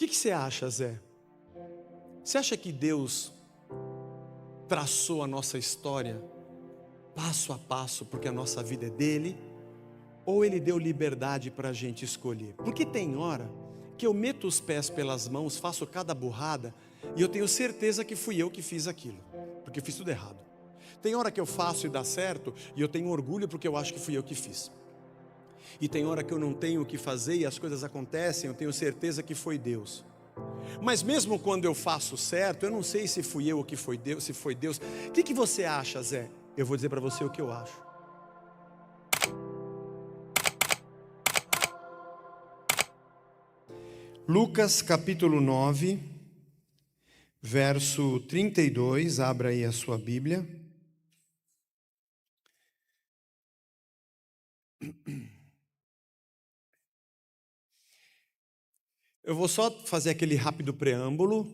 que você acha, Zé? Você acha que Deus traçou a nossa história passo a passo porque a nossa vida é dele? Ou ele deu liberdade para a gente escolher? Porque tem hora que eu meto os pés pelas mãos, faço cada burrada e eu tenho certeza que fui eu que fiz aquilo, porque eu fiz tudo errado. Tem hora que eu faço e dá certo e eu tenho orgulho porque eu acho que fui eu que fiz. E tem hora que eu não tenho o que fazer e as coisas acontecem, eu tenho certeza que foi Deus. Mas mesmo quando eu faço certo, eu não sei se fui eu ou que foi Deus, se foi Deus. O que você acha, Zé? Eu vou dizer para você o que eu acho. Lucas capítulo 9, verso 32, abra aí a sua Bíblia. Eu vou só fazer aquele rápido preâmbulo.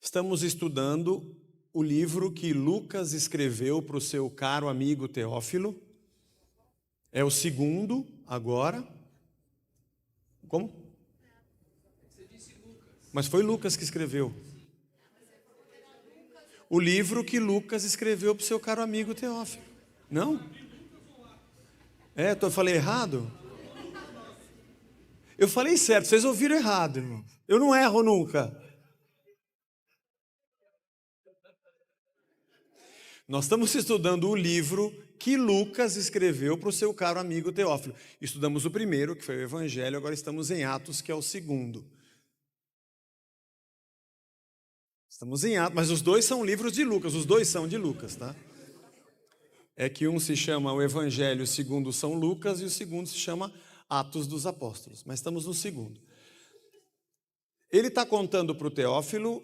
Estamos estudando o livro que Lucas escreveu para o seu caro amigo Teófilo. É o segundo agora. Como? Mas foi Lucas que escreveu. O livro que Lucas escreveu para o seu caro amigo Teófilo. Não? Eu falei errado? Eu falei certo, vocês ouviram errado, irmão. Eu não erro nunca. Nós estamos estudando o livro que Lucas escreveu para o seu caro amigo Teófilo. Estudamos o primeiro, que foi o Evangelho, agora estamos em Atos, que é o segundo. Estamos em Atos, mas os dois são livros de Lucas, os dois são de Lucas, tá? É que um se chama o Evangelho segundo São Lucas e o segundo se chama Atos dos Apóstolos, mas estamos no segundo. Ele está contando para o Teófilo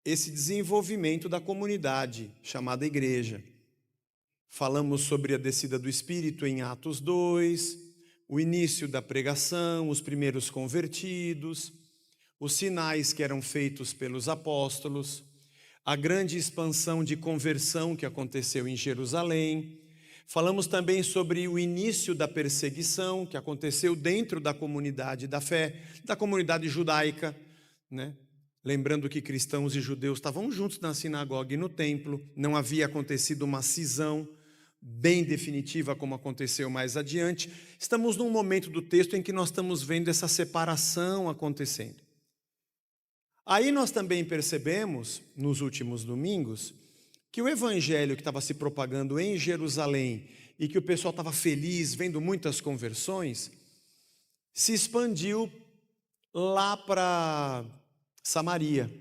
esse desenvolvimento da comunidade chamada igreja. Falamos sobre a descida do Espírito em Atos 2, o início da pregação, os primeiros convertidos, os sinais que eram feitos pelos apóstolos, a grande expansão de conversão que aconteceu em Jerusalém. Falamos também sobre o início da perseguição que aconteceu dentro da comunidade da fé, da comunidade judaica, né? Lembrando que cristãos e judeus estavam juntos na sinagoga e no templo, não havia acontecido uma cisão bem definitiva como aconteceu mais adiante. Estamos num momento do texto em que nós estamos vendo essa separação acontecendo. Aí nós também percebemos, nos últimos domingos, que o evangelho que estava se propagando em Jerusalém e que o pessoal estava feliz, vendo muitas conversões, se expandiu lá para Samaria.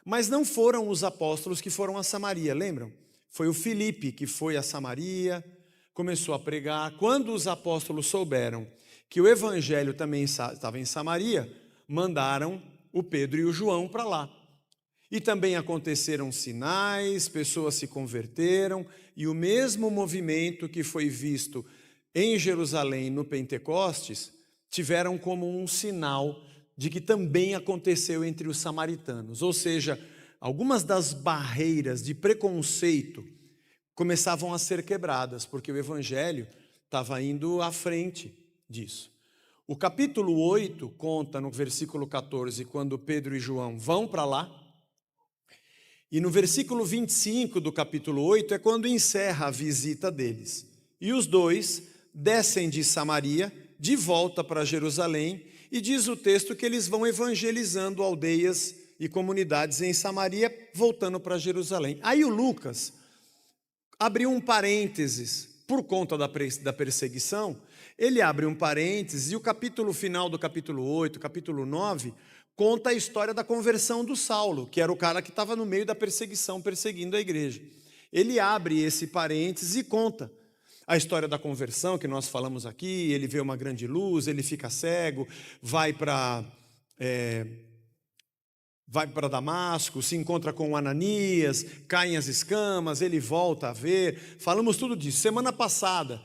Mas não foram os apóstolos que foram a Samaria, lembram? Foi o Filipe que foi a Samaria, começou a pregar. Quando os apóstolos souberam que o evangelho também estava em Samaria, mandaram o Pedro e o João para lá. E também aconteceram sinais, pessoas se converteram, e o mesmo movimento que foi visto em Jerusalém no Pentecostes, tiveram como um sinal de que também aconteceu entre os samaritanos. Ou seja, algumas das barreiras de preconceito começavam a ser quebradas, porque o evangelho estava indo à frente disso. O capítulo 8 conta no versículo 14, quando Pedro e João vão para lá, e no versículo 25 do capítulo 8 é quando encerra a visita deles. E os dois descem de Samaria, de volta para Jerusalém, e diz o texto que eles vão evangelizando aldeias e comunidades em Samaria, voltando para Jerusalém. Aí o Lucas abriu um parênteses, por conta da perseguição, ele abre um parênteses, e o capítulo final do capítulo 8, capítulo 9, conta a história da conversão do Saulo, que era o cara que estava no meio da perseguição, perseguindo a igreja. Ele abre esse parênteses e conta a história da conversão que nós falamos aqui. Ele vê uma grande luz, ele fica cego, vai para Damasco, se encontra com Ananias, caem as escamas, ele volta a ver. Falamos tudo disso. Semana passada,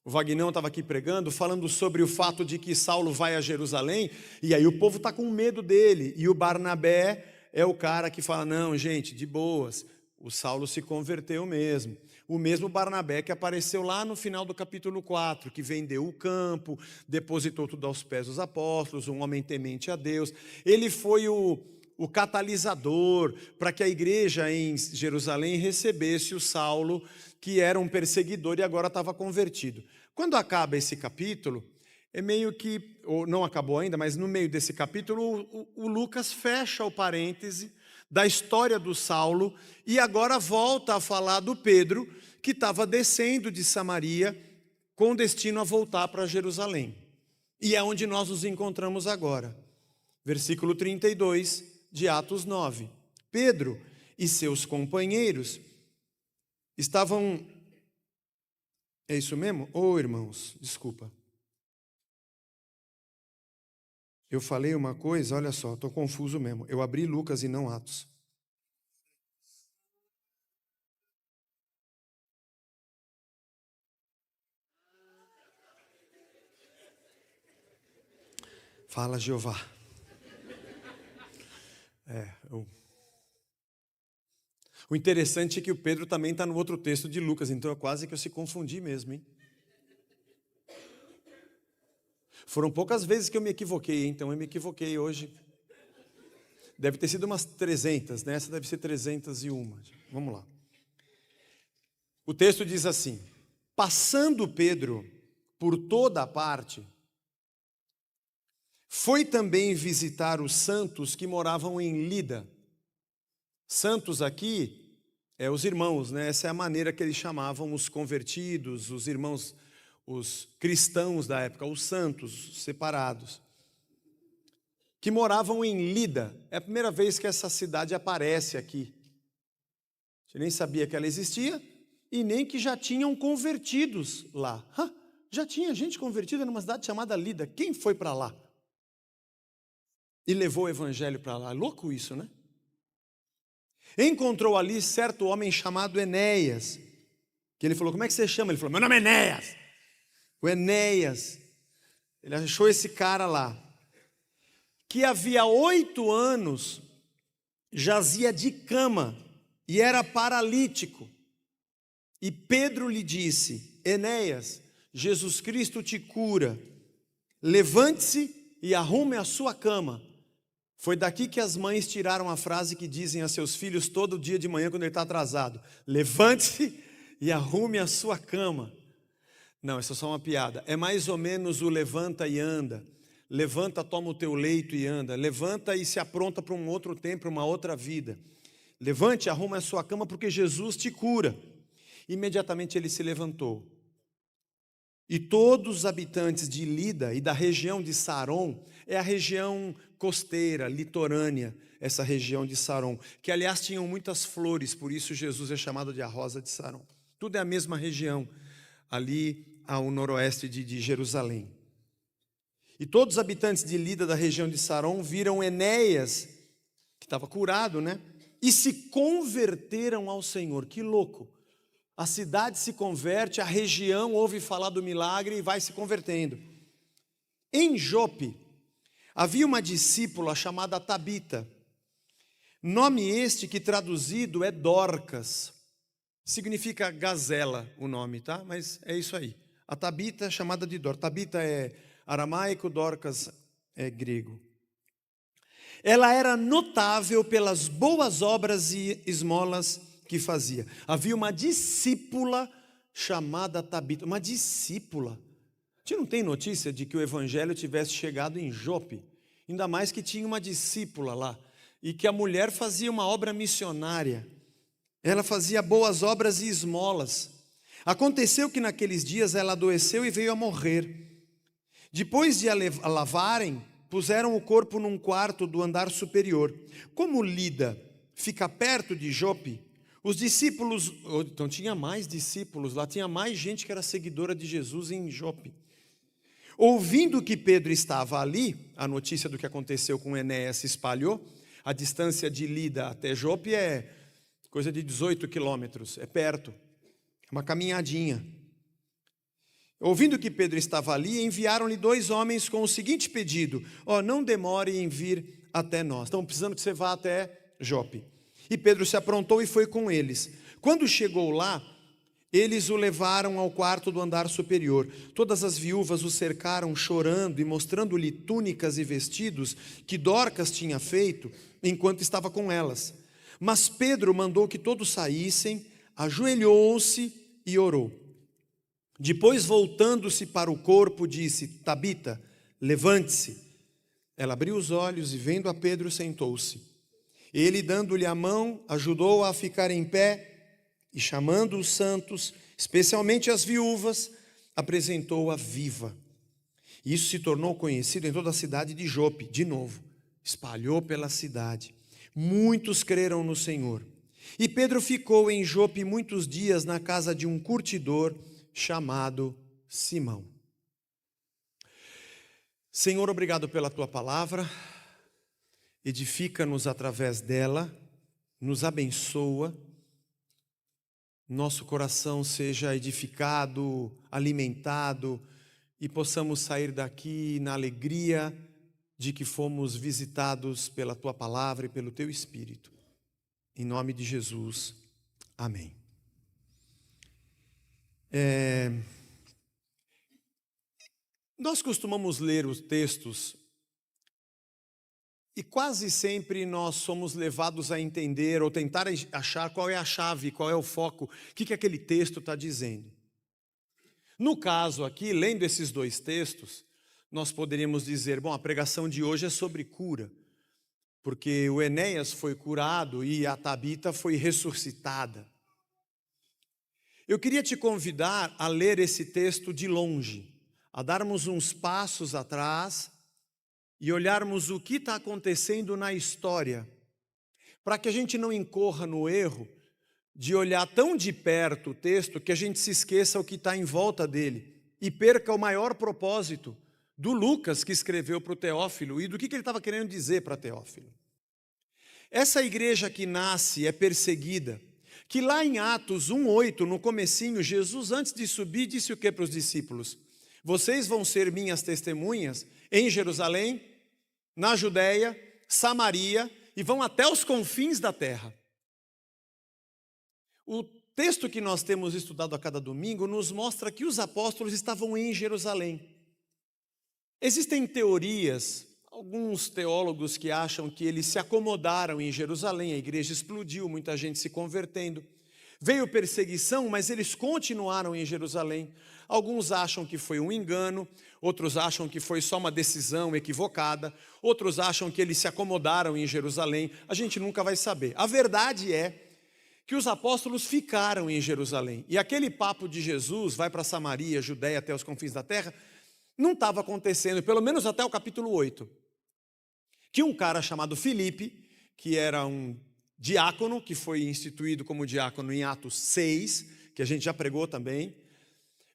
o Vagnão estava aqui pregando, falando sobre o fato de que Saulo vai a Jerusalém, e aí o povo está com medo dele, e o Barnabé é o cara que fala, não, gente, de boas, o Saulo se converteu mesmo. O mesmo Barnabé que apareceu lá no final do capítulo 4, que vendeu o campo, depositou tudo aos pés dos apóstolos, um homem temente a Deus. Ele foi o catalisador para que a igreja em Jerusalém recebesse o Saulo, que era um perseguidor e agora estava convertido. Quando acaba esse capítulo, é meio que, ou não acabou ainda, mas no meio desse capítulo, o Lucas fecha o parêntese da história do Saulo e agora volta a falar do Pedro, que estava descendo de Samaria com destino a voltar para Jerusalém. E é onde nós nos encontramos agora. Versículo 32 de Atos 9. Pedro e seus companheiros estavam... É isso mesmo? Ô, irmãos, desculpa. Eu falei uma coisa, olha só, estou confuso mesmo. Eu abri Lucas e não Atos. Fala, Jeová. O interessante é que o Pedro também está no outro texto de Lucas, então é quase que eu se confundi mesmo, hein? Foram poucas vezes que eu me equivoquei, então eu me equivoquei hoje. Deve ter sido umas 300, né? Essa deve ser 301. Vamos lá. O texto diz assim: passando Pedro por toda a parte, foi também visitar os santos que moravam em Lida. Santos aqui é os irmãos, né? Essa é a maneira que eles chamavam os convertidos, os irmãos, os cristãos da época, os santos separados, que moravam em Lida. É a primeira vez que essa cidade aparece aqui. A gente nem sabia que ela existia e nem que já tinham convertidos lá. Já tinha gente convertida numa cidade chamada Lida. Quem foi para lá? E levou o evangelho para lá. É louco isso, né? Encontrou ali certo homem chamado Enéas, que ele falou: como é que você chama? Ele falou: meu nome é Enéas. O Enéas, ele achou esse cara lá, que havia 8 anos jazia de cama e era paralítico. E Pedro lhe disse: Enéas, Jesus Cristo te cura, levante-se e arrume a sua cama. Foi daqui que as mães tiraram a frase que dizem a seus filhos todo dia de manhã quando ele está atrasado: levante-se e arrume a sua cama. Não, isso é só uma piada. É mais ou menos o levanta e anda. Levanta, toma o teu leito e anda. Levanta e se apronta para um outro tempo, uma outra vida. Levante, arrume a sua cama porque Jesus te cura. Imediatamente ele se levantou. E todos os habitantes de Lida e da região de Saron, é a região costeira, litorânea, essa região de Saron, que aliás tinham muitas flores, por isso Jesus é chamado de a Rosa de Saron. Tudo é a mesma região, ali ao noroeste de Jerusalém. E todos os habitantes de Lida, da região de Saron, viram Enéas, que estava curado, né? E se converteram ao Senhor. Que louco! A cidade se converte, a região ouve falar do milagre e vai se convertendo. Em Jope, havia uma discípula chamada Tabita, nome este que traduzido é Dorcas, significa gazela o nome, tá? Mas é isso aí. A Tabita é chamada de Dorcas. Tabita é aramaico, Dorcas é grego. Ela era notável pelas boas obras e esmolas que fazia. Havia uma discípula chamada Tabita, uma discípula. A gente não tem notícia de que o evangelho tivesse chegado em Jope, ainda mais que tinha uma discípula lá, e que a mulher fazia uma obra missionária. Ela fazia boas obras e esmolas. Aconteceu que naqueles dias ela adoeceu e veio a morrer. Depois de a lavarem, puseram o corpo num quarto do andar superior. Como Lida fica perto de Jope, os discípulos, então tinha mais discípulos lá, tinha mais gente que era seguidora de Jesus em Jope. Ouvindo que Pedro estava ali, a notícia do que aconteceu com Enéas se espalhou. A distância de Lida até Jope é coisa de 18 quilômetros, é perto, é uma caminhadinha. Ouvindo que Pedro estava ali, enviaram-lhe 2 homens com o seguinte pedido: não demore em vir até nós, estamos precisando que você vá até Jope. E Pedro se aprontou e foi com eles. Quando chegou lá, Eles o levaram ao quarto do andar superior. Todas as viúvas o cercaram chorando e mostrando-lhe túnicas e vestidos que Dorcas tinha feito enquanto estava com elas. Mas Pedro mandou que todos saíssem, ajoelhou-se e orou. Depois, voltando-se para o corpo, disse: Tabita, levante-se. Ela abriu os olhos e, vendo a Pedro, sentou-se. Ele, dando-lhe a mão, ajudou-a a ficar em pé e, chamando os santos, especialmente as viúvas, apresentou-a viva. Isso se tornou conhecido em toda a cidade de Jope. De novo, espalhou pela cidade. Muitos creram no Senhor. E Pedro ficou em Jope muitos dias na casa de um curtidor chamado Simão. Senhor, obrigado pela tua palavra. Edifica-nos através dela, nos abençoa. Nosso coração seja edificado, alimentado e possamos sair daqui na alegria de que fomos visitados pela tua palavra e pelo teu Espírito. Em nome de Jesus, amém. Nós costumamos ler os textos e quase sempre nós somos levados a entender ou tentar achar qual é a chave, qual é o foco, o que aquele texto está dizendo. No caso aqui, lendo esses dois textos, nós poderíamos dizer, bom, a pregação de hoje é sobre cura, porque o Enéas foi curado e a Tabita foi ressuscitada. Eu queria te convidar a ler esse texto de longe, a darmos uns passos atrás e olharmos o que está acontecendo na história, para que a gente não incorra no erro de olhar tão de perto o texto que a gente se esqueça o que está em volta dele e perca o maior propósito do Lucas que escreveu para o Teófilo e do que ele estava querendo dizer para Teófilo. Essa igreja que nasce é perseguida, que lá em Atos 1:8, no comecinho, Jesus antes de subir disse o que para os discípulos? Vocês vão ser minhas testemunhas em Jerusalém, na Judéia, Samaria e vão até os confins da terra. O texto que nós temos estudado a cada domingo nos mostra que os apóstolos estavam em Jerusalém. Existem teorias, alguns teólogos que acham que eles se acomodaram em Jerusalém, a igreja explodiu, muita gente se convertendo. Veio perseguição, mas eles continuaram em Jerusalém. Alguns acham que foi um engano, outros acham que foi só uma decisão equivocada, outros acham que eles se acomodaram em Jerusalém. A gente nunca vai saber. A verdade é que os apóstolos ficaram em Jerusalém. E aquele papo de Jesus, vai para Samaria, Judéia, até os confins da terra, não estava acontecendo, pelo menos até o capítulo 8. Que um cara chamado Filipe, que era um diácono, que foi instituído como diácono em Atos 6, que a gente já pregou também,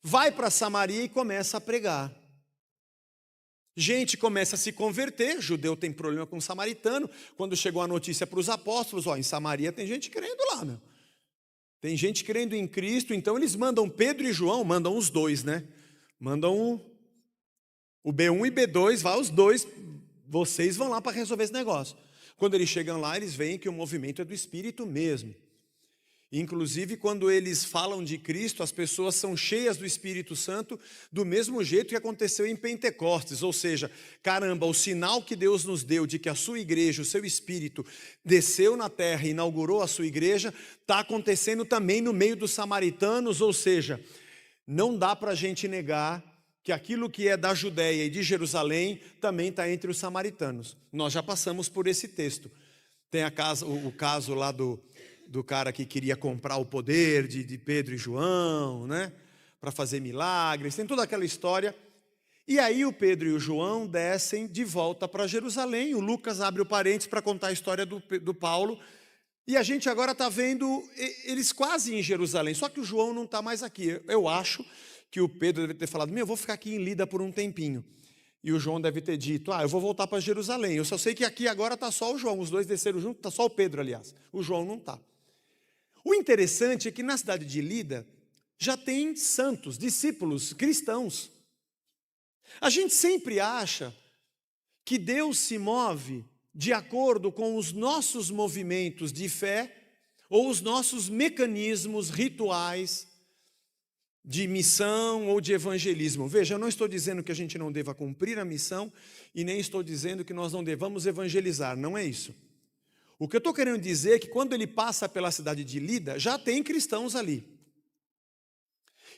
vai para Samaria e começa a pregar. Gente começa a se converter, judeu tem problema com samaritano. Quando chegou a notícia para os apóstolos, em Samaria tem gente crendo lá, meu. Tem gente crendo em Cristo, então eles mandam Pedro e João, mandam os dois, né? Mandam o B1 e B2, vai os dois, vocês vão lá para resolver esse negócio. Quando eles chegam lá, eles veem que o movimento é do Espírito mesmo. Inclusive, quando eles falam de Cristo, as pessoas são cheias do Espírito Santo, do mesmo jeito que aconteceu em Pentecostes. Ou seja, caramba, o sinal que Deus nos deu de que a sua igreja, o seu Espírito, desceu na terra e inaugurou a sua igreja, está acontecendo também no meio dos samaritanos. Ou seja, não dá para a gente negar que aquilo que é da Judéia e de Jerusalém também está entre os samaritanos. Nós já passamos por esse texto. Tem o caso lá do cara que queria comprar o poder de Pedro e João, né? Para fazer milagres, tem toda aquela história. E aí o Pedro e o João descem de volta para Jerusalém. O Lucas abre o parênteses para contar a história do Paulo. E a gente agora está vendo eles quase em Jerusalém, só que o João não está mais aqui. Eu acho que o Pedro deve ter falado, eu vou ficar aqui em Lida por um tempinho. E o João deve ter dito, eu vou voltar para Jerusalém. Eu só sei que aqui agora está só o João, os dois desceram juntos, está só o Pedro, aliás. O João não está. O interessante é que na cidade de Lida já tem santos, discípulos, cristãos. A gente sempre acha que Deus se move de acordo com os nossos movimentos de fé ou os nossos mecanismos rituais de missão ou de evangelismo. Veja, eu não estou dizendo que a gente não deva cumprir a missão e nem estou dizendo que nós não devamos evangelizar, não é isso. O que eu estou querendo dizer é que quando ele passa pela cidade de Lida, já tem cristãos ali.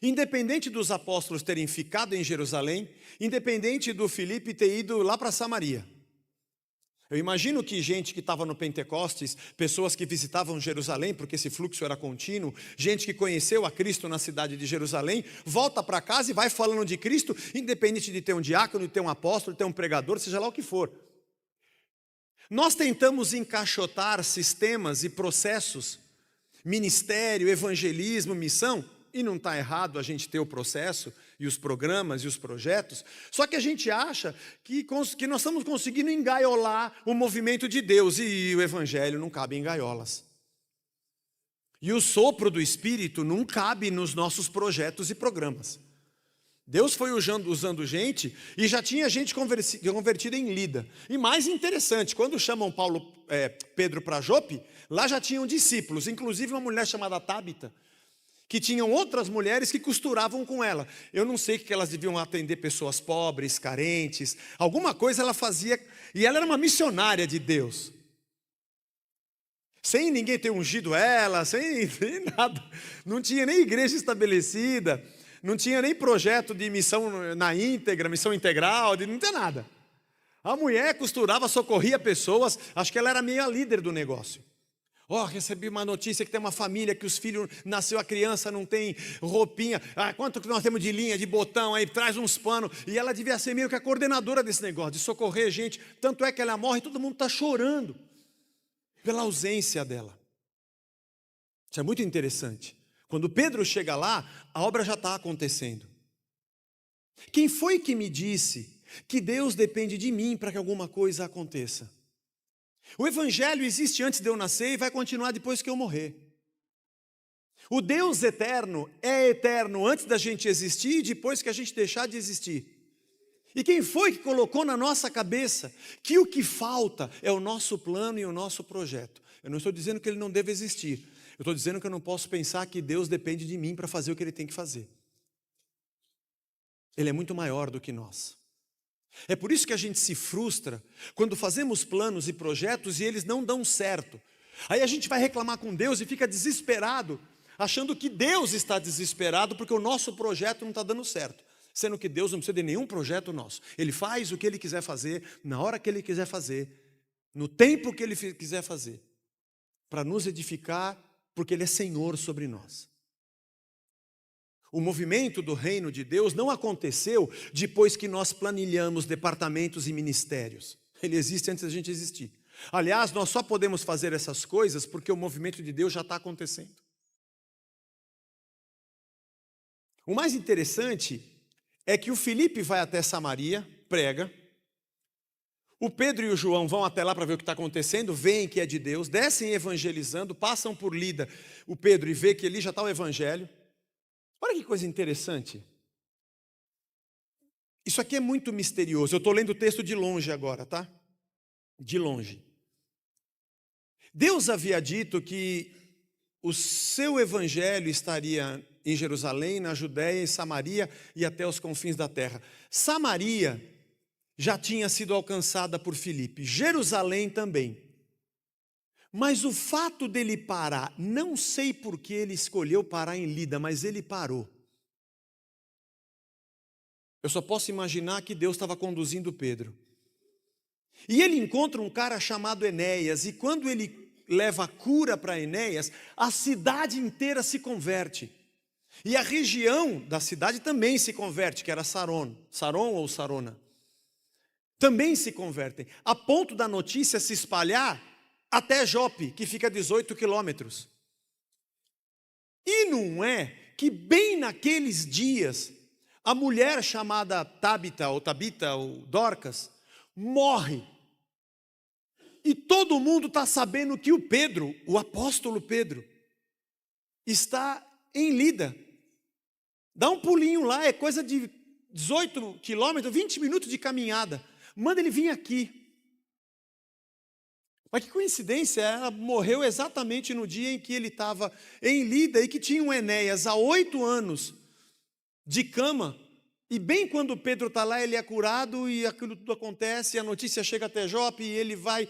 Independente dos apóstolos terem ficado em Jerusalém, independente do Filipe ter ido lá para Samaria. Eu imagino que gente que estava no Pentecostes, pessoas que visitavam Jerusalém, porque esse fluxo era contínuo, gente que conheceu a Cristo na cidade de Jerusalém, volta para casa e vai falando de Cristo, independente de ter um diácono, de ter um apóstolo, de ter um pregador, seja lá o que for. Nós tentamos encaixotar sistemas e processos, ministério, evangelismo, missão, e não está errado a gente ter o processo e os programas e os projetos, só que a gente acha que nós estamos conseguindo engaiolar o movimento de Deus, e o evangelho não cabe em gaiolas. E o sopro do Espírito não cabe nos nossos projetos e programas. Deus foi usando gente, e já tinha gente convertida em Lida. E mais interessante, quando chamam Pedro para Jope, lá já tinham discípulos, inclusive uma mulher chamada Tábita, que tinham outras mulheres que costuravam com ela. Eu não sei que elas deviam atender pessoas pobres, carentes, alguma coisa ela fazia, e ela era uma missionária de Deus. Sem ninguém ter ungido ela, sem nada, não tinha nem igreja estabelecida, não tinha nem projeto de missão na íntegra, missão integral, não tinha nada. A mulher costurava, socorria pessoas, acho que ela era meio a líder do negócio. Recebi uma notícia que tem uma família que os filhos, nasceu a criança, não tem roupinha. Quanto que nós temos de linha, de botão, aí traz uns panos. E ela devia ser meio que a coordenadora desse negócio, de socorrer gente. Tanto é que ela morre e todo mundo está chorando pela ausência dela. Isso é muito interessante. Quando Pedro chega lá, a obra já está acontecendo. Quem foi que me disse que Deus depende de mim para que alguma coisa aconteça? O evangelho existe antes de eu nascer e vai continuar depois que eu morrer. O Deus eterno é eterno antes da gente existir e depois que a gente deixar de existir. E quem foi que colocou na nossa cabeça que o que falta é o nosso plano e o nosso projeto? Eu não estou dizendo que ele não deve existir. Eu estou dizendo que eu não posso pensar que Deus depende de mim para fazer o que ele tem que fazer. Ele é muito maior do que nós. É por isso que a gente se frustra quando fazemos planos e projetos e eles não dão certo. Aí a gente vai reclamar com Deus e fica desesperado, achando que Deus está desesperado porque o nosso projeto não está dando certo. Sendo que Deus não precisa de nenhum projeto nosso. Ele faz o que Ele quiser fazer, na hora que Ele quiser fazer, no tempo que Ele quiser fazer, para nos edificar, porque Ele é Senhor sobre nós. O movimento do reino de Deus não aconteceu depois que nós planilhamos departamentos e ministérios. Ele existe antes da gente existir. Aliás, nós só podemos fazer essas coisas porque o movimento de Deus já está acontecendo. O mais interessante é que o Filipe vai até Samaria, prega. O Pedro e o João vão até lá para ver o que está acontecendo, veem que é de Deus, descem evangelizando, passam por Lida, o Pedro, e vê que ali já está o evangelho. Olha que coisa interessante. Isso aqui é muito misterioso. Eu estou lendo o texto de longe agora, tá? De longe. Deus havia dito que o seu evangelho estaria em Jerusalém, na Judéia, em Samaria e até os confins da terra. Samaria já tinha sido alcançada por Filipe, Jerusalém também. Mas o fato dele parar, não sei por que ele escolheu parar em Lida, mas ele parou. Eu só posso imaginar que Deus estava conduzindo Pedro. E ele encontra um cara chamado Enéas, e quando ele leva a cura para Enéas, a cidade inteira se converte. E a região da cidade também se converte, que era Saron ou Sarona. Também se convertem, a ponto da notícia se espalhar até Jope, que fica a 18 quilômetros. E não é que bem naqueles dias, a mulher chamada Tabita ou Dorcas, morre. E todo mundo está sabendo que o Pedro, o apóstolo Pedro, está em Lida. Dá um pulinho lá, é coisa de 18 quilômetros, 20 minutos de caminhada. Manda ele vir aqui. Mas que coincidência, ela morreu exatamente no dia em que ele estava em Lida e que tinha um Enéas há 8 anos de cama. E bem quando Pedro está lá, ele é curado e aquilo tudo acontece, e a notícia chega até Jope, e ele vai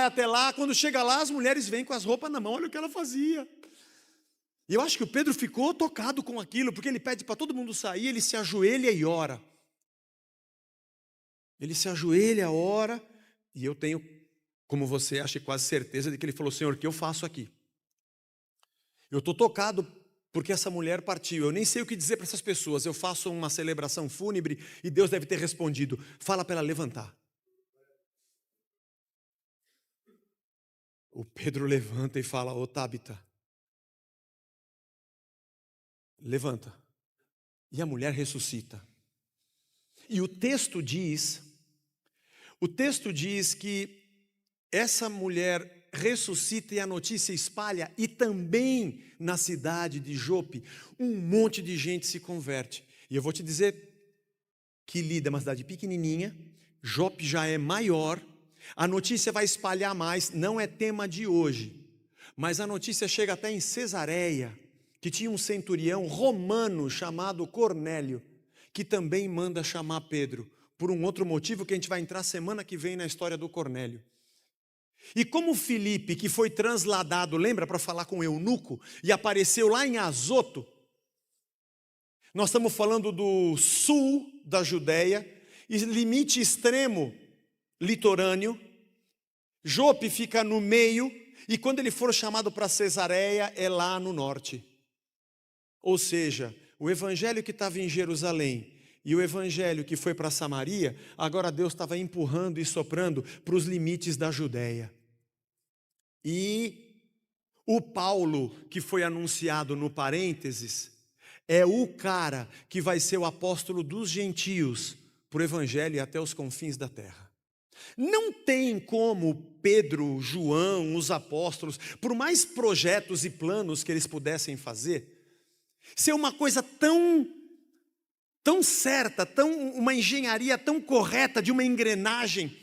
até lá. Quando chega lá, as mulheres vêm com as roupas na mão, olha o que ela fazia. E eu acho que o Pedro ficou tocado com aquilo, porque ele pede para todo mundo sair, ele se ajoelha e ora. Ele se ajoelha, ora, e eu tenho, como você acha, quase certeza de que ele falou: Senhor, o que eu faço aqui? Eu estou tocado porque essa mulher partiu. Eu nem sei o que dizer para essas pessoas. Eu faço uma celebração fúnebre e Deus deve ter respondido: fala para ela levantar. O Pedro levanta e fala: ô Tabita, levanta. E a mulher ressuscita. E o texto diz que essa mulher ressuscita e a notícia espalha, e também na cidade de Jope, um monte de gente se converte. E eu vou te dizer que Lida é uma cidade pequenininha, Jope já é maior, a notícia vai espalhar mais, não é tema de hoje, mas a notícia chega até em Cesareia, que tinha um centurião romano chamado Cornélio, que também manda chamar Pedro, por um outro motivo que a gente vai entrar semana que vem na história do Cornélio. E como Filipe, que foi transladado, lembra, para falar com o eunuco, e apareceu lá em Azoto, nós estamos falando do sul da Judéia, e limite extremo litorâneo, Jope fica no meio, e quando ele for chamado para Cesareia, é lá no norte. Ou seja, o evangelho que estava em Jerusalém e o evangelho que foi para Samaria, agora Deus estava empurrando e soprando para os limites da Judéia. E o Paulo, que foi anunciado no parênteses, é o cara que vai ser o apóstolo dos gentios para o evangelho e até os confins da terra. Não tem como Pedro, João, os apóstolos, por mais projetos e planos que eles pudessem fazer, ser uma coisa tão certa, uma engenharia tão correta de uma engrenagem,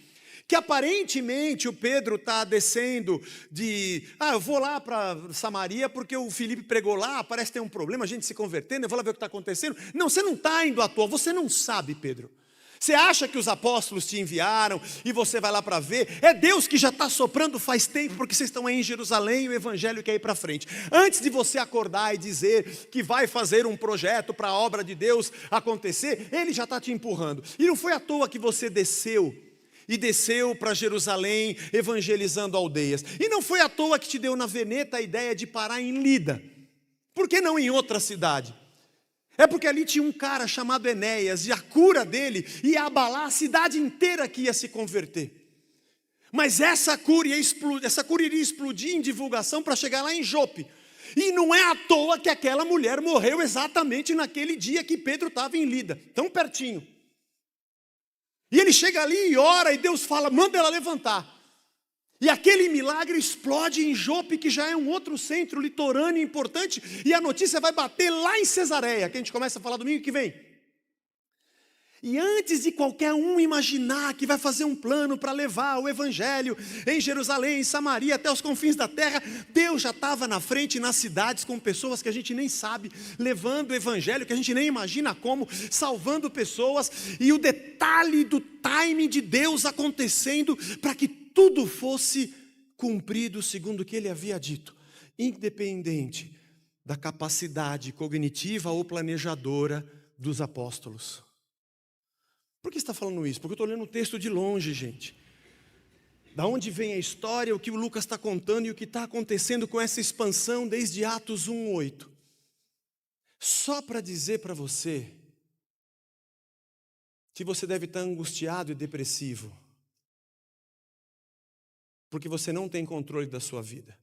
que aparentemente o Pedro está descendo eu vou lá para Samaria porque o Filipe pregou lá, parece ter um problema, a gente se convertendo, eu vou lá ver o que está acontecendo. Não, você não está indo à toa, você não sabe, Pedro. Você acha que os apóstolos te enviaram e você vai lá para ver? É Deus que já está soprando faz tempo, porque vocês estão aí em Jerusalém e o evangelho quer ir para frente. Antes de você acordar e dizer que vai fazer um projeto para a obra de Deus acontecer, Ele já está te empurrando. E não foi à toa que você desceu para Jerusalém evangelizando aldeias. E não foi à toa que te deu na veneta a ideia de parar em Lida. Por que não em outra cidade? É porque ali tinha um cara chamado Enéas, e a cura dele ia abalar a cidade inteira que ia se converter. Mas essa cura iria explodir em divulgação para chegar lá em Jope. E não é à toa que aquela mulher morreu exatamente naquele dia que Pedro estava em Lida, tão pertinho. E ele chega ali e ora, e Deus fala: manda ela levantar. E aquele milagre explode em Jope, que já é um outro centro litorâneo importante, e a notícia vai bater lá em Cesareia, que a gente começa a falar domingo que vem. E antes de qualquer um imaginar que vai fazer um plano para levar o evangelho em Jerusalém, em Samaria, até os confins da terra, Deus já estava na frente nas cidades com pessoas que a gente nem sabe, levando o evangelho que a gente nem imagina como, salvando pessoas, e o detalhe do time de Deus acontecendo para que tudo fosse cumprido segundo o que ele havia dito, independente da capacidade cognitiva ou planejadora dos apóstolos. Por que você está falando isso? Porque eu estou lendo o texto de longe, gente. Da onde vem a história, o que o Lucas está contando e o que está acontecendo com essa expansão desde Atos 1:8. Só para dizer para você que você deve estar angustiado e depressivo, porque você não tem controle da sua vida.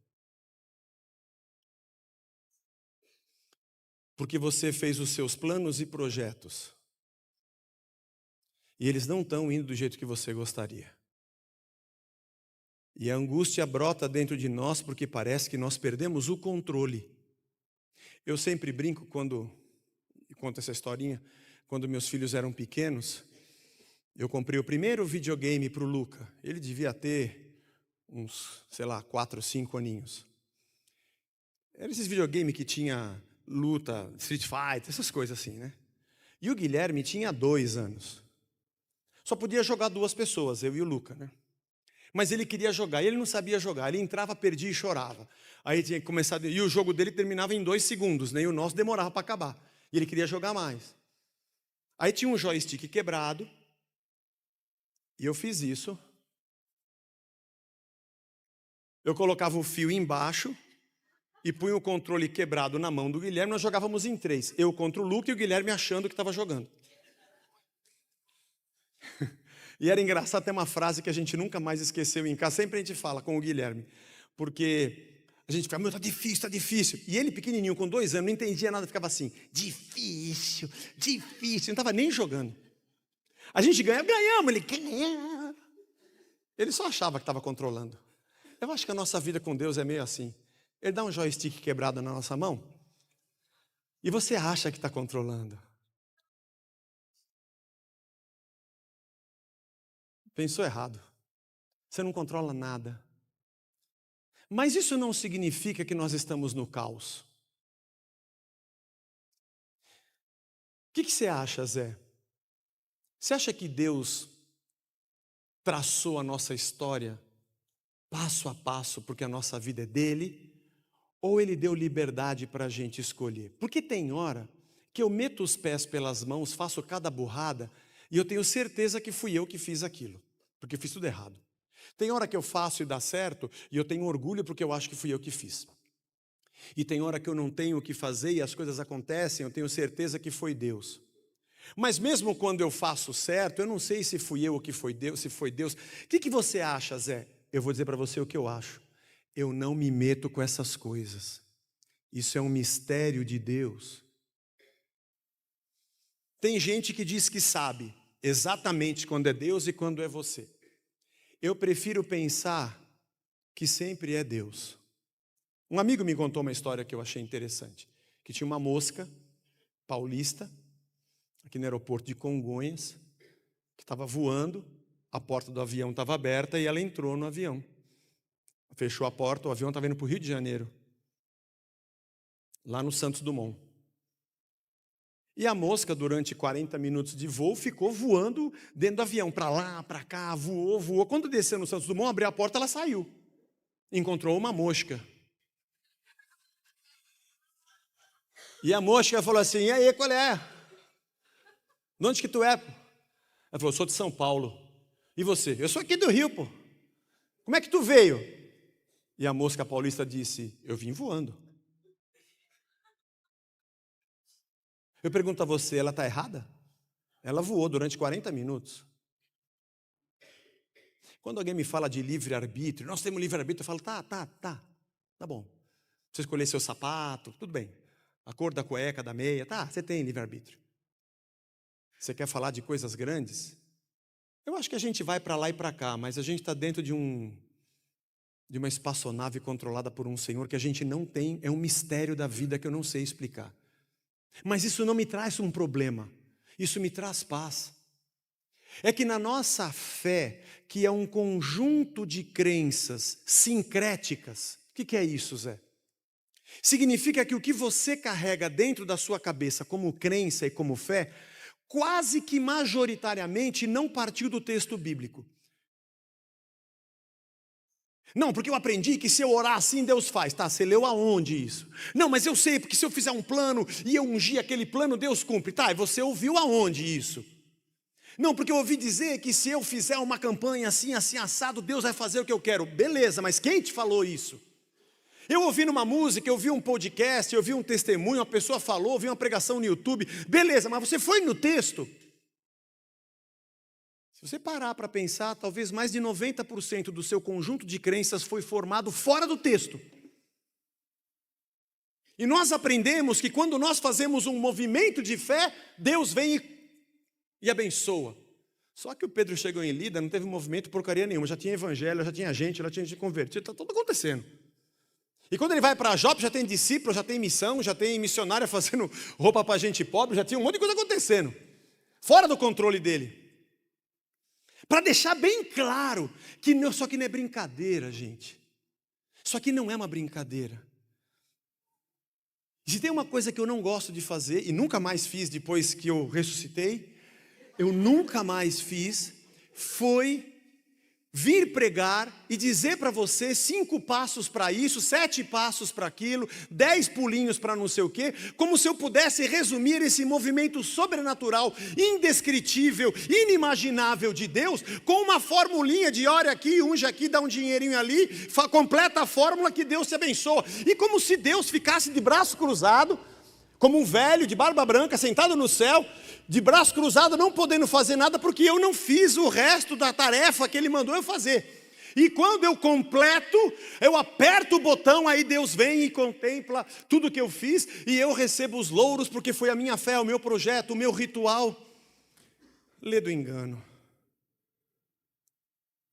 Porque você fez os seus planos e projetos, e eles não estão indo do jeito que você gostaria. E a angústia brota dentro de nós porque parece que nós perdemos o controle. Eu sempre brinco quando conto essa historinha, quando meus filhos eram pequenos, eu comprei o primeiro videogame para o Luca. Ele devia ter uns, 4 ou 5 aninhos. Era esses videogame que tinha luta, Street Fighter, essas coisas assim, né? E o Guilherme tinha 2 anos. Só podia jogar 2 pessoas, eu e o Luca, né? Mas ele queria jogar, e ele não sabia jogar. Ele entrava, perdia e chorava. Aí tinha que começar, e o jogo dele terminava em 2 segundos, né? E o nosso demorava para acabar. E ele queria jogar mais. Aí tinha um joystick quebrado, e eu fiz isso. Eu colocava o fio embaixo e punha o controle quebrado na mão do Guilherme. Nós jogávamos em 3. Eu contra o Luca e o Guilherme achando que estava jogando. E era engraçado, tem uma frase que a gente nunca mais esqueceu em casa. Sempre a gente fala com o Guilherme. Porque a gente fica, meu, tá difícil, tá difícil. E ele pequenininho, com 2 anos, não entendia nada. Ficava assim, difícil, difícil. Não estava nem jogando. A gente ganhamos, ele ganhamos. Ele só achava que estava controlando. Eu acho que a nossa vida com Deus é meio assim. Ele dá um joystick quebrado na nossa mão e você acha que está controlando. Pensou errado. Você não controla nada. Mas isso não significa que nós estamos no caos. O que você acha, Zé? Você acha que Deus traçou a nossa história passo a passo porque a nossa vida é dele? Ou ele deu liberdade para a gente escolher? Porque tem hora que eu meto os pés pelas mãos, faço cada burrada, e eu tenho certeza que fui eu que fiz aquilo, porque eu fiz tudo errado. Tem hora que eu faço e dá certo, e eu tenho orgulho porque eu acho que fui eu que fiz. E tem hora que eu não tenho o que fazer e as coisas acontecem, eu tenho certeza que foi Deus. Mas mesmo quando eu faço certo, eu não sei se fui eu ou que foi Deus, se foi Deus. O que você acha, Zé? Eu vou dizer para você o que eu acho. Eu não me meto com essas coisas. Isso é um mistério de Deus. Tem gente que diz que sabe exatamente quando é Deus e quando é você. Eu prefiro pensar que sempre é Deus. Um amigo me contou uma história que eu achei interessante. Que tinha uma mosca paulista, aqui no aeroporto de Congonhas, que estava voando, a porta do avião estava aberta e ela entrou no avião. Fechou a porta, o avião estava indo para o Rio de Janeiro, lá no Santos Dumont. E a mosca, durante 40 minutos de voo, ficou voando dentro do avião, para lá, para cá, voou, voou. Quando desceu no Santos Dumont, abriu a porta, ela saiu. Encontrou uma mosca. E a mosca falou assim, e aí, qual é? De onde que tu é? Ela falou, eu sou de São Paulo. E você? Eu sou aqui do Rio, pô. Como é que tu veio? E a mosca paulista disse, eu vim voando. Eu pergunto a você, ela está errada? Ela voou durante 40 minutos. Quando alguém me fala de livre-arbítrio, nós temos livre-arbítrio, eu falo, tá bom. Você escolher seu sapato, tudo bem. A cor da cueca, da meia, tá, você tem livre-arbítrio. Você quer falar de coisas grandes? Eu acho que a gente vai para lá e para cá, mas a gente está dentro de uma espaçonave controlada por um Senhor que a gente não tem, é um mistério da vida que eu não sei explicar. Mas isso não me traz um problema, isso me traz paz. É que na nossa fé, que é um conjunto de crenças sincréticas, o que é isso, Zé? Significa que o que você carrega dentro da sua cabeça como crença e como fé, quase que majoritariamente não partiu do texto bíblico. Não, porque eu aprendi que se eu orar assim, Deus faz. Tá, você leu aonde isso? Não, mas eu sei, porque se eu fizer um plano e eu ungir aquele plano, Deus cumpre. Tá, e você ouviu aonde isso? Não, porque eu ouvi dizer que se eu fizer uma campanha assim, assim, assado, Deus vai fazer o que eu quero. Beleza, mas quem te falou isso? Eu ouvi numa música, eu vi um podcast, eu vi um testemunho, uma pessoa falou, eu vi uma pregação no YouTube. Beleza, mas você foi no texto? Se você parar para pensar, talvez mais de 90% do seu conjunto de crenças foi formado fora do texto. E nós aprendemos que quando nós fazemos um movimento de fé, Deus vem e abençoa. Só que o Pedro chegou em Lida, não teve movimento porcaria nenhuma, já tinha evangelho, já tinha gente convertido, está tudo acontecendo. E quando ele vai para Jope, já tem discípulo, já tem missão, já tem missionária fazendo roupa para gente pobre, já tinha um monte de coisa acontecendo, fora do controle dele. Para deixar bem claro que só que não é brincadeira, gente. Isso aqui não é uma brincadeira. Se tem uma coisa que eu não gosto de fazer, e nunca mais fiz depois que eu ressuscitei, eu nunca mais fiz, foi vir pregar e dizer para você 5 passos para isso, 7 passos para aquilo, 10 pulinhos para não sei o quê, como se eu pudesse resumir esse movimento sobrenatural, indescritível, inimaginável de Deus, com uma formulinha de ore aqui, unge aqui, dá um dinheirinho ali, completa a fórmula que Deus te abençoa. E como se Deus ficasse de braço cruzado, como um velho de barba branca sentado no céu, de braço cruzado, não podendo fazer nada, porque eu não fiz o resto da tarefa que Ele mandou eu fazer. E quando eu completo, eu aperto o botão, aí Deus vem e contempla tudo que eu fiz, e eu recebo os louros, porque foi a minha fé, o meu projeto, o meu ritual. Lê do engano.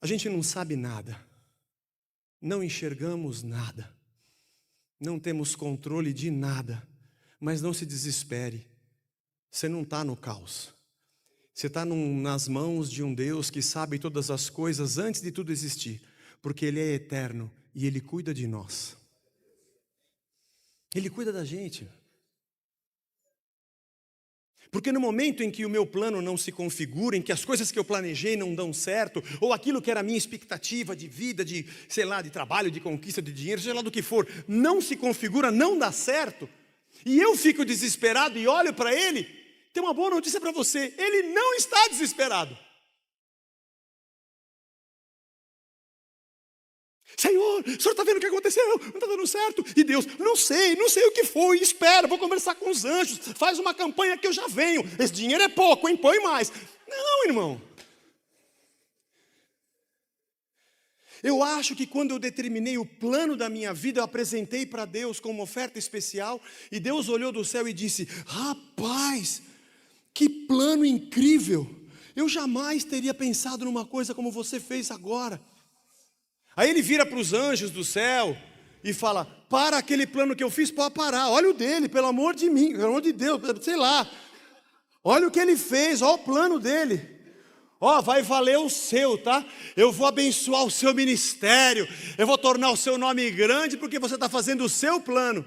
A gente não sabe nada, não enxergamos nada, não temos controle de nada, mas não se desespere. Você não está no caos. Você está nas mãos de um Deus que sabe todas as coisas antes de tudo existir. Porque Ele é eterno e Ele cuida de nós. Ele cuida da gente. Porque no momento em que o meu plano não se configura, em que as coisas que eu planejei não dão certo, ou aquilo que era a minha expectativa de vida, de, sei lá, de trabalho, de conquista, de dinheiro, sei lá do que for, não se configura, não dá certo, e eu fico desesperado e olho para Ele, tem uma boa notícia para você, Ele não está desesperado. Senhor, o senhor está vendo o que aconteceu? Não está dando certo. E Deus, não sei o que foi, espera, vou conversar com os anjos, faz uma campanha que eu já venho. Esse dinheiro é pouco, hein? Põe mais. Não, irmão. Eu acho que quando eu determinei o plano da minha vida, eu apresentei para Deus como oferta especial, e Deus olhou do céu e disse, rapaz, que plano incrível, eu jamais teria pensado numa coisa como você fez agora. Aí Ele vira para os anjos do céu e fala, para aquele plano que eu fiz, pode parar, olha o dele, pelo amor de mim, pelo amor de Deus, sei lá, olha o que ele fez, olha o plano dele. Ó, vai valer o seu, tá? Eu vou abençoar o seu ministério, eu vou tornar o seu nome grande, porque você está fazendo o seu plano.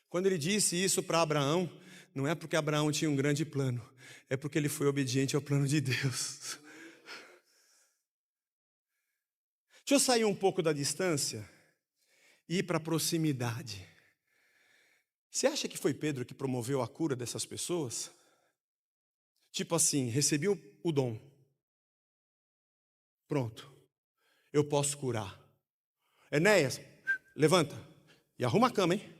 Quando Ele disse isso para Abraão, não é porque Abraão tinha um grande plano, é porque ele foi obediente ao plano de Deus. Deixa eu sair um pouco da distância e ir para a proximidade. Você acha que foi Pedro que promoveu a cura dessas pessoas? Tipo assim, recebi o dom. Pronto, eu posso curar. Enéas, levanta e arruma a cama, hein?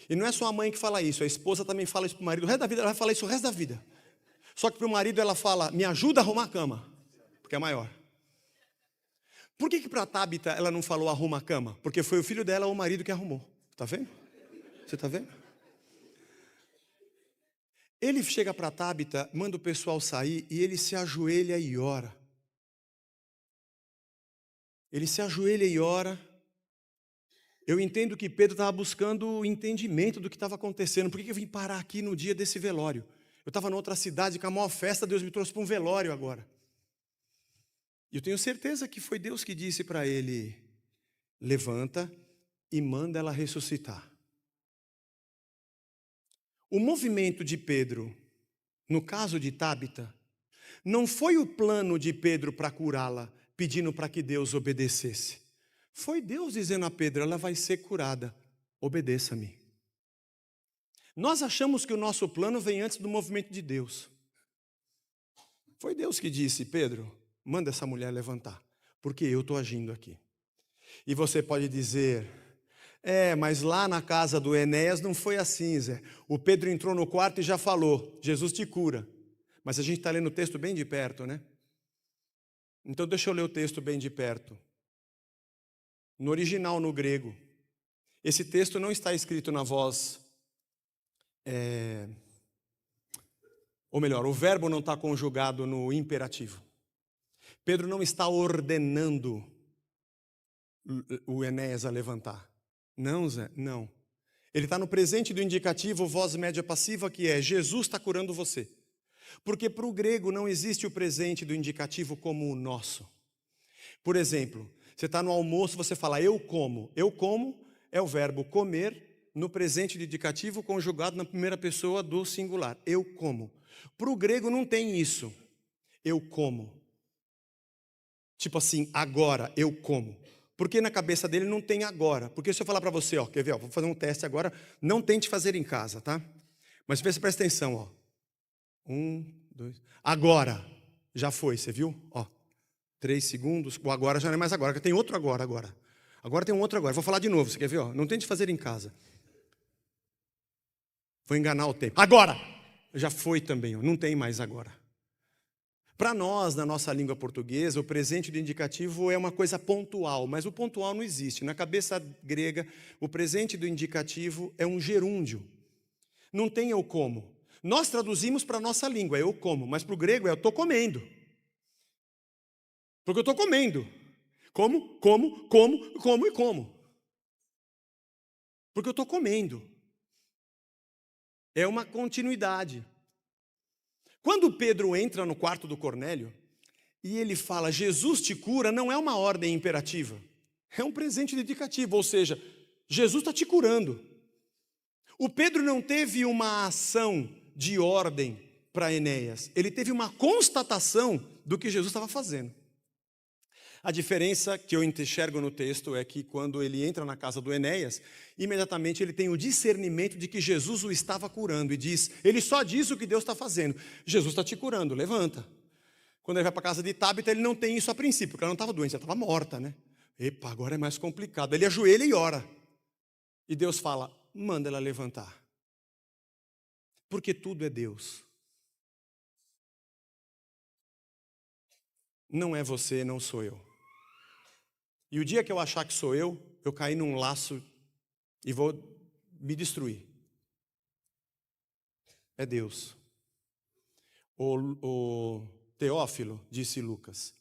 E não é só a mãe que fala isso, a esposa também fala isso para o marido. O resto da vida, ela vai falar isso o resto da vida. Só que para o marido ela fala, me ajuda a arrumar a cama, porque é maior. Por que para a Tabita ela não falou arruma a cama? Porque foi o filho dela ou o marido que arrumou. Está vendo? Você está vendo? Ele chega para a Tabita, manda o pessoal sair e ele se ajoelha e ora. Ele se ajoelha e ora. Eu entendo que Pedro estava buscando o entendimento do que estava acontecendo. Por que eu vim parar aqui no dia desse velório? Eu estava em outra cidade com a maior festa, Deus me trouxe para um velório agora. E eu tenho certeza que foi Deus que disse para ele, levanta e manda ela ressuscitar. O movimento de Pedro, no caso de Tabita, não foi o plano de Pedro para curá-la, pedindo para que Deus obedecesse. Foi Deus dizendo a Pedro, ela vai ser curada, obedeça-me. Nós achamos que o nosso plano vem antes do movimento de Deus. Foi Deus que disse, Pedro, manda essa mulher levantar, porque eu estou agindo aqui. E você pode dizer, mas lá na casa do Enéas não foi assim, Zé. O Pedro entrou no quarto e já falou, Jesus te cura. Mas a gente está lendo o texto bem de perto, né? Então deixa eu ler o texto bem de perto. No original, no grego, esse texto não está escrito na voz, ou melhor, o verbo não está conjugado no imperativo. Pedro não está ordenando o Enéas a levantar. Não, Zé, não. Ele está no presente do indicativo, voz média passiva, que é Jesus está curando você. Porque para o grego não existe o presente do indicativo como o nosso. Por exemplo, Você está no almoço, você fala, eu como. Eu como é o verbo comer no presente de indicativo conjugado na primeira pessoa do singular. Eu como. Para o grego não tem isso. Eu como. Tipo assim, agora, eu como. Porque na cabeça dele não tem agora. Porque se eu falar para você, ó, quer ver, ó, vou fazer um teste agora, não tente fazer em casa, tá? Mas presta atenção, ó. 1, 2. Agora. Já foi, você viu? Ó. 3 segundos. O agora já não é mais agora, porque tem outro agora. Agora tem um outro agora. Vou falar de novo, você quer ver? Ó? Não tente fazer em casa. Vou enganar o tempo. Agora! Já foi também, ó. Não tem mais agora. Para nós, na nossa língua portuguesa, o presente do indicativo é uma coisa pontual, mas o pontual não existe. Na cabeça grega, o presente do indicativo é um gerúndio. Não tem eu como. Nós traduzimos para a nossa língua, eu como, mas para o grego é eu estou comendo. Porque eu estou comendo. Como. Porque eu estou comendo. É uma continuidade. Quando Pedro entra no quarto do Cornélio e ele fala, Jesus te cura, não é uma ordem imperativa. É um presente dedicativo, ou seja, Jesus está te curando. O Pedro não teve uma ação de ordem para Enéas. Ele teve uma constatação do que Jesus estava fazendo. A diferença que eu enxergo no texto é que quando ele entra na casa do Enéas, imediatamente ele tem o discernimento de que Jesus o estava curando e diz, ele só diz o que Deus está fazendo. Jesus está te curando, levanta. Quando ele vai para a casa de Tabita, ele não tem isso a princípio, porque ela não estava doente, ela estava morta, né? Epa, agora é mais complicado. Ele ajoelha e ora. E Deus fala, manda ela levantar. Porque tudo é Deus. Não é você, não sou eu. E o dia que eu achar que sou eu caí num laço e vou me destruir. É Deus. O Teófilo, disse Lucas.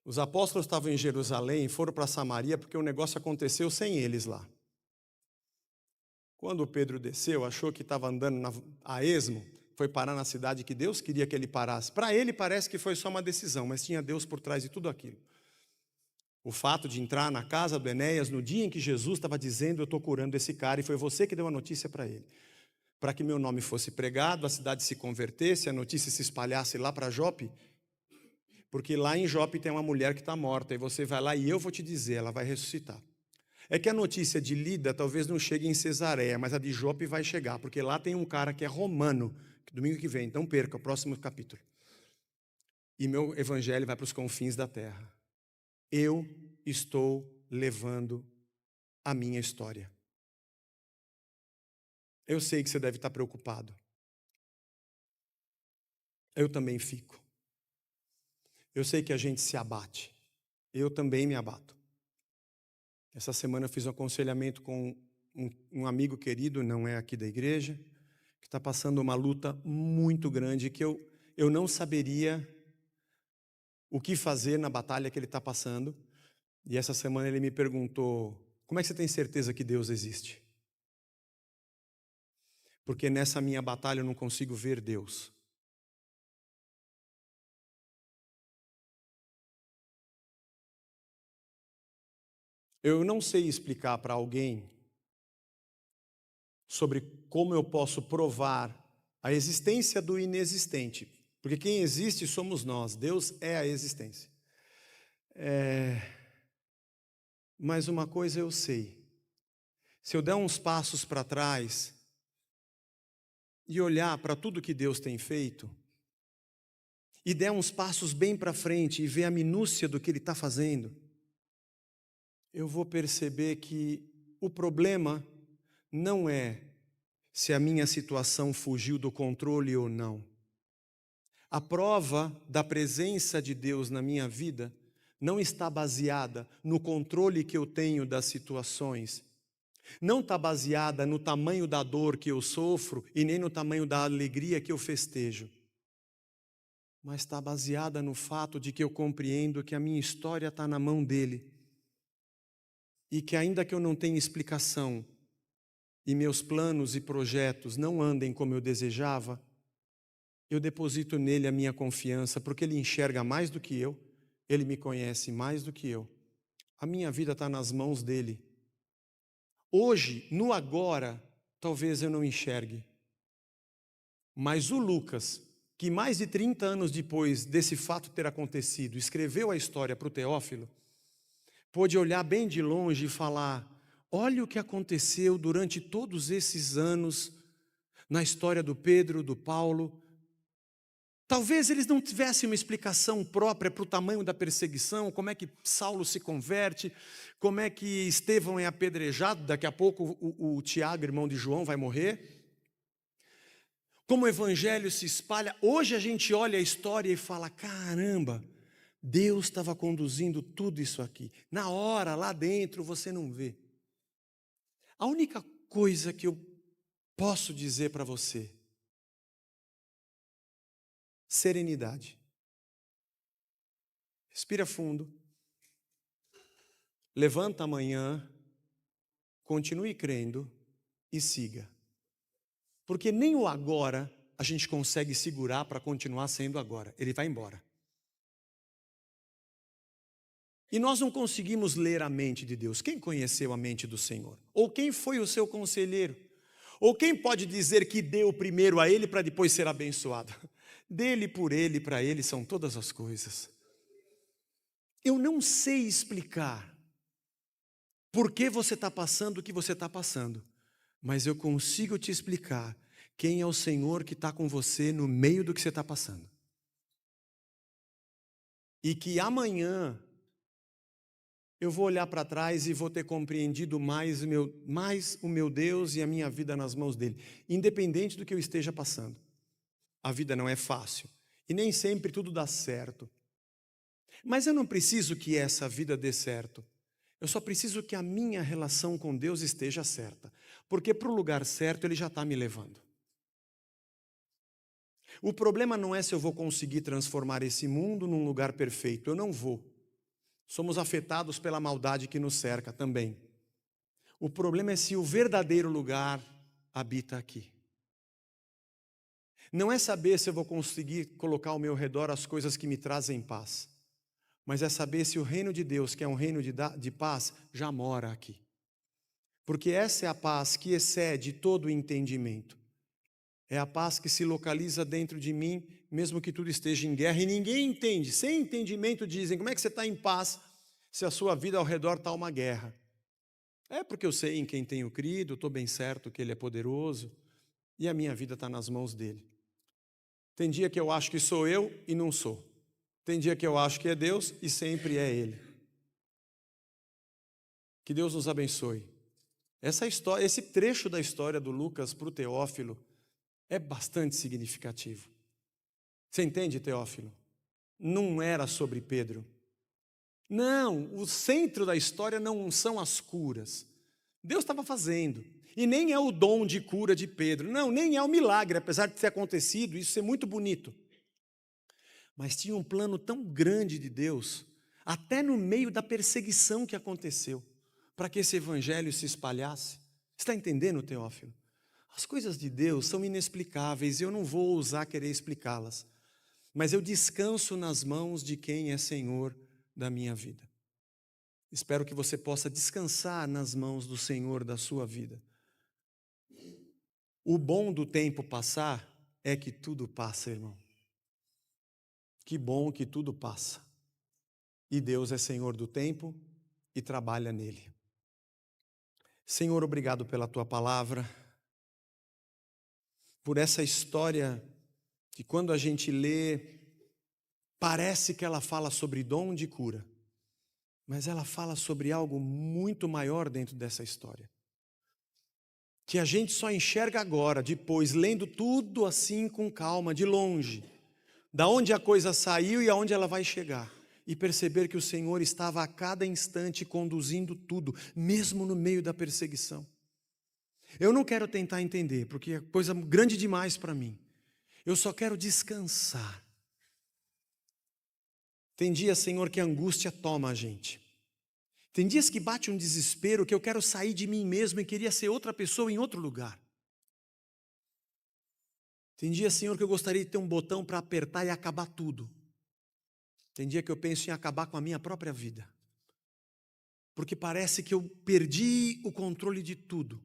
Os apóstolos estavam em Jerusalém e foram para Samaria porque o negócio aconteceu sem eles lá. Quando Pedro desceu, achou que estava andando a esmo, foi parar na cidade que Deus queria que ele parasse. Para ele parece que foi só uma decisão, mas tinha Deus por trás de tudo aquilo. O fato de entrar na casa do Enéas no dia em que Jesus estava dizendo, eu estou curando esse cara, e foi você que deu a notícia para ele. Para que meu nome fosse pregado, a cidade se convertesse, a notícia se espalhasse lá para Jope, porque lá em Jope tem uma mulher que está morta, e você vai lá e eu vou te dizer, ela vai ressuscitar. É que a notícia de Lida talvez não chegue em Cesareia, mas a de Jope vai chegar, porque lá tem um cara que é romano, que domingo que vem, não perca, o próximo capítulo. E meu evangelho vai para os confins da terra. Eu estou levando a minha história. Eu sei que você deve estar preocupado. Eu também fico. Eu sei que a gente se abate. Eu também me abato. Essa semana eu fiz um aconselhamento com um amigo querido, não é aqui da igreja, que está passando uma luta muito grande, que eu não saberia o que fazer na batalha que ele está passando. E essa semana ele me perguntou, como é que você tem certeza que Deus existe? Porque nessa minha batalha eu não consigo ver Deus. Eu não sei explicar para alguém sobre como eu posso provar a existência do inexistente. Porque quem existe somos nós, Deus é a existência. Mas uma coisa eu sei, se eu der uns passos para trás e olhar para tudo que Deus tem feito, e der uns passos bem para frente e ver a minúcia do que Ele está fazendo, eu vou perceber que o problema não é se a minha situação fugiu do controle ou não. A prova da presença de Deus na minha vida não está baseada no controle que eu tenho das situações, não está baseada no tamanho da dor que eu sofro e nem no tamanho da alegria que eu festejo, mas está baseada no fato de que eu compreendo que a minha história está na mão dEle e que ainda que eu não tenha explicação e meus planos e projetos não andem como eu desejava, eu deposito nele a minha confiança, porque ele enxerga mais do que eu, Ele me conhece mais do que eu. A minha vida está nas mãos dele. Hoje, no agora, talvez eu não enxergue. Mas o Lucas, que mais de 30 anos depois desse fato ter acontecido, escreveu a história para o Teófilo, pôde olhar bem de longe e falar: olha o que aconteceu durante todos esses anos na história do Pedro, do Paulo. Talvez eles não tivessem uma explicação própria para o tamanho da perseguição, como é que Saulo se converte, como é que Estevão é apedrejado, daqui a pouco o Tiago, irmão de João, vai morrer. Como o evangelho se espalha. Hoje a gente olha a história e fala: caramba, Deus estava conduzindo tudo isso aqui. Na hora, lá dentro, você não vê. A única coisa que eu posso dizer para você: serenidade. Respira fundo. Levanta amanhã, continue crendo e siga. Porque nem o agora a gente consegue segurar para continuar sendo agora. Ele vai embora. E nós não conseguimos ler a mente de Deus. Quem conheceu a mente do Senhor? Ou quem foi o seu conselheiro? Ou quem pode dizer que deu primeiro a ele para depois ser abençoado? Dele, por ele, para ele são todas as coisas. Eu não sei explicar por que você está passando o que você está passando, mas eu consigo te explicar quem é o Senhor que está com você no meio do que você está passando. E que amanhã eu vou olhar para trás e vou ter compreendido mais o meu Deus e a minha vida nas mãos dele, independente do que eu esteja passando. A vida não é fácil e nem sempre tudo dá certo. Mas eu não preciso que essa vida dê certo. Eu só preciso que a minha relação com Deus esteja certa, porque para o lugar certo Ele já está me levando. O problema não é se eu vou conseguir transformar esse mundo num lugar perfeito. Eu não vou. Somos afetados pela maldade que nos cerca também. O problema é se o verdadeiro lugar habita aqui. Não é saber se eu vou conseguir colocar ao meu redor as coisas que me trazem paz, mas é saber se o reino de Deus, que é um reino de paz, já mora aqui. Porque essa é a paz que excede todo o entendimento. É a paz que se localiza dentro de mim, mesmo que tudo esteja em guerra, e ninguém entende. Sem entendimento dizem: como é que você está em paz se a sua vida ao redor está uma guerra? É porque eu sei em quem tenho crido, estou bem certo que Ele é poderoso, e a minha vida está nas mãos dEle. Tem dia que eu acho que sou eu e não sou. Tem dia que eu acho que é Deus e sempre é Ele. Que Deus nos abençoe. Essa história, esse trecho da história do Lucas para o Teófilo é bastante significativo. Você entende, Teófilo? Não era sobre Pedro. Não, o centro da história não são as curas. Deus estava fazendo. E nem é o dom de cura de Pedro. Não, nem é o milagre, apesar de ter acontecido, isso ser muito bonito. Mas tinha um plano tão grande de Deus, até no meio da perseguição que aconteceu, para que esse evangelho se espalhasse. Está entendendo, Teófilo? As coisas de Deus são inexplicáveis e eu não vou ousar querer explicá-las. Mas eu descanso nas mãos de quem é Senhor da minha vida. Espero que você possa descansar nas mãos do Senhor da sua vida. O bom do tempo passar é que tudo passa, irmão. Que bom que tudo passa. E Deus é Senhor do tempo e trabalha nele. Senhor, obrigado pela tua palavra, por essa história que quando a gente lê, parece que ela fala sobre dom de cura, mas ela fala sobre algo muito maior dentro dessa história, que a gente só enxerga agora, depois, lendo tudo assim com calma, de longe, da onde a coisa saiu e aonde ela vai chegar, e perceber que o Senhor estava a cada instante conduzindo tudo, mesmo no meio da perseguição. Eu não quero tentar entender, porque é coisa grande demais para mim. Eu só quero descansar. Tem dias, Senhor, que a angústia toma a gente. Tem dias que bate um desespero, que eu quero sair de mim mesmo e queria ser outra pessoa em outro lugar. Tem dias, Senhor, que eu gostaria de ter um botão para apertar e acabar tudo. Tem dia que eu penso em acabar com a minha própria vida, porque parece que eu perdi o controle de tudo.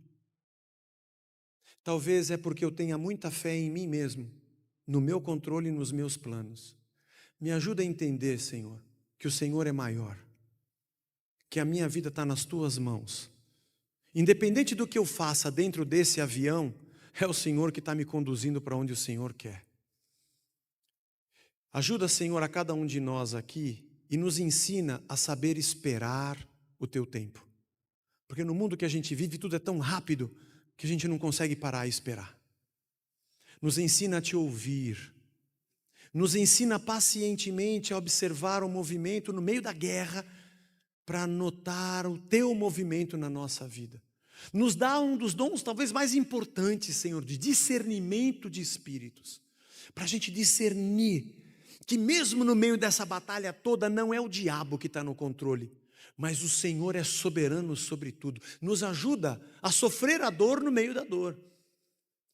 Talvez é porque eu tenha muita fé em mim mesmo, no meu controle e nos meus planos. Me ajuda a entender, Senhor, que o Senhor é maior, que a minha vida está nas tuas mãos. Independente do que eu faça dentro desse avião, é o Senhor que está me conduzindo para onde o Senhor quer. Ajuda, Senhor, a cada um de nós aqui e nos ensina a saber esperar o teu tempo. Porque no mundo que a gente vive tudo é tão rápido que a gente não consegue parar e esperar. Nos ensina a te ouvir. Nos ensina pacientemente a observar o movimento no meio da guerra para notar o teu movimento na nossa vida. Nos dá um dos dons talvez mais importantes, Senhor, de discernimento de espíritos. Para a gente discernir que mesmo no meio dessa batalha toda não é o diabo que está no controle, mas o Senhor é soberano sobre tudo. Nos ajuda a sofrer a dor no meio da dor.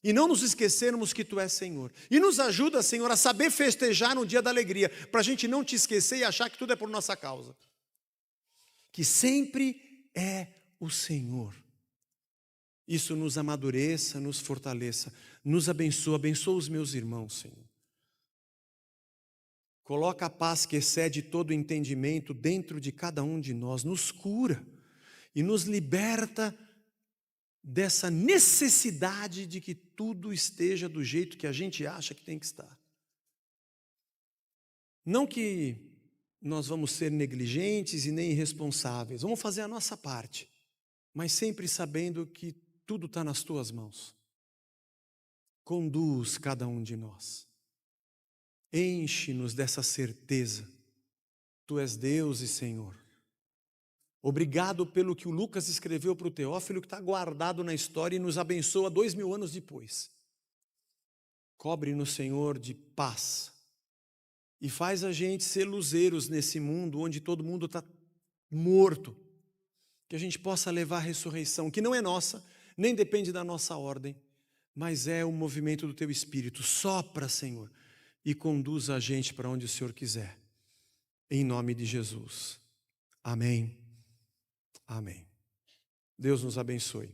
E não nos esquecermos que Tu és Senhor. E nos ajuda, Senhor, a saber festejar no dia da alegria, para a gente não te esquecer e achar que tudo é por nossa causa. Que sempre é o Senhor. Isso nos amadureça, nos fortaleça, nos abençoa, abençoa os meus irmãos, Senhor. Coloca a paz que excede todo entendimento dentro de cada um de nós, nos cura e nos liberta dessa necessidade de que tudo esteja do jeito que a gente acha que tem que estar. Não que nós vamos ser negligentes e nem irresponsáveis, vamos fazer a nossa parte, mas sempre sabendo que tudo está nas Tuas mãos. Conduz cada um de nós. Enche-nos dessa certeza. Tu és Deus e Senhor. Obrigado pelo que o Lucas escreveu para o Teófilo, que está guardado na história e nos abençoa 2000 anos depois. Cobre-nos, Senhor, de paz. E faz a gente ser luzeiros nesse mundo onde todo mundo está morto. Que a gente possa levar a ressurreição, que não é nossa, nem depende da nossa ordem, mas é o movimento do Teu Espírito. Sopra, Senhor, e conduz a gente para onde o Senhor quiser. Em nome de Jesus. Amém. Amém. Deus nos abençoe.